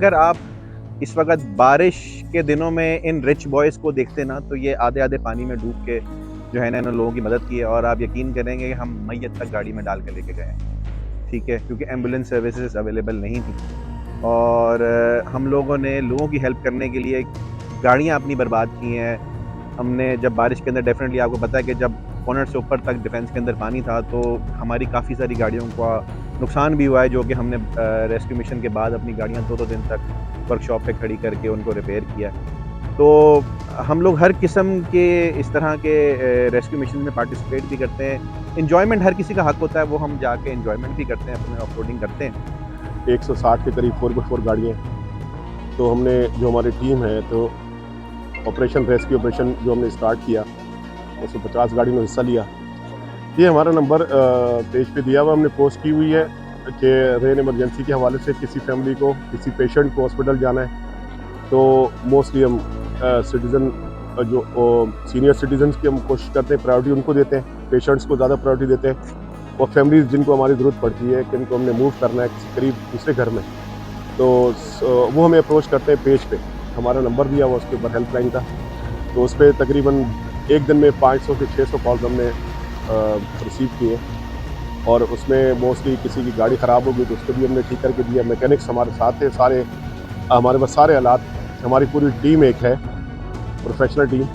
अगर आप इस वक़्त बारिश के दिनों में इन रिच बॉयज़ को देखते ना, तो ये आधे-आधे पानी में डूब के जो है ना इन्होंने लोगों की मदद की है और आप यकीन करेंगे कि हम मय्यत तक गाड़ी में डाल के लेके गए हैं, ठीक है? क्योंकि एम्बुलेंस सर्विसेज़ अवेलेबल नहीं थी और हम लोगों ने लोगों की हेल्प करने के लिए गाड़ियाँ अपनी बर्बाद की हैं। हमने जब बारिश के अंदर डेफ़िनेटली आपको पता है कि जब बोनट से ऊपर तक डिफेंस के अंदर पानी था, तो हमारी काफ़ी सारी गाड़ियों का नुकसान भी हुआ है, जो कि हमने रेस्क्यू मिशन के बाद अपनी गाड़ियाँ 2-2 दिन तक वर्कशॉप पे खड़ी करके उनको रिपेयर किया। तो हम लोग हर किस्म के इस तरह के रेस्क्यू मिशन में पार्टिसिपेट भी करते हैं। एन्जॉयमेंट हर किसी का हक होता है, वो हम जाके एन्जॉयमेंट भी करते हैं, अपने ऑफ-रोडिंग करते हैं। 160 के करीब 4x4 गाड़ियाँ हैं। तो हमने जो हमारी टीम है, तो ऑपरेशन रेस्क्यू ऑपरेशन जो हमने स्टार्ट किया, उसमें 50 गाड़ियों ने हिस्सा लिया। ये हमारा नंबर पेज पे दिया हुआ हमने पोस्ट की हुई है कि रेन इमरजेंसी के हवाले से किसी फैमिली को, किसी पेशेंट को हॉस्पिटल जाना है, तो मोस्टली हम सिटीज़न जो सीनियर सिटीजन्स की हम कोशिश करते हैं, प्रायोरिटी उनको देते हैं, पेशेंट्स को ज़्यादा प्रायोरिटी देते हैं। और फैमिलीज़ जिनको हमारी ज़रूरत पड़ती है कि इनको हमने मूव करना है किसी करीब दूसरे घर में, तो वो हमें अप्रोच करते हैं पेज पे। हमारा नंबर दिया हुआ उसके ऊपर हेल्पलाइन का, तो उस पर तकरीबन एक दिन में 500 से 600 कॉल्स हमने रिसीव किए और उसमें मोस्टली किसी की गाड़ी ख़राब हो गई तो उसको भी हमने ठीक करके दिया। मैकेनिक्स हमारे साथ है, सारे हमारे पास सारे आलात, हमारी पूरी टीम एक है, प्रोफेशनल टीम।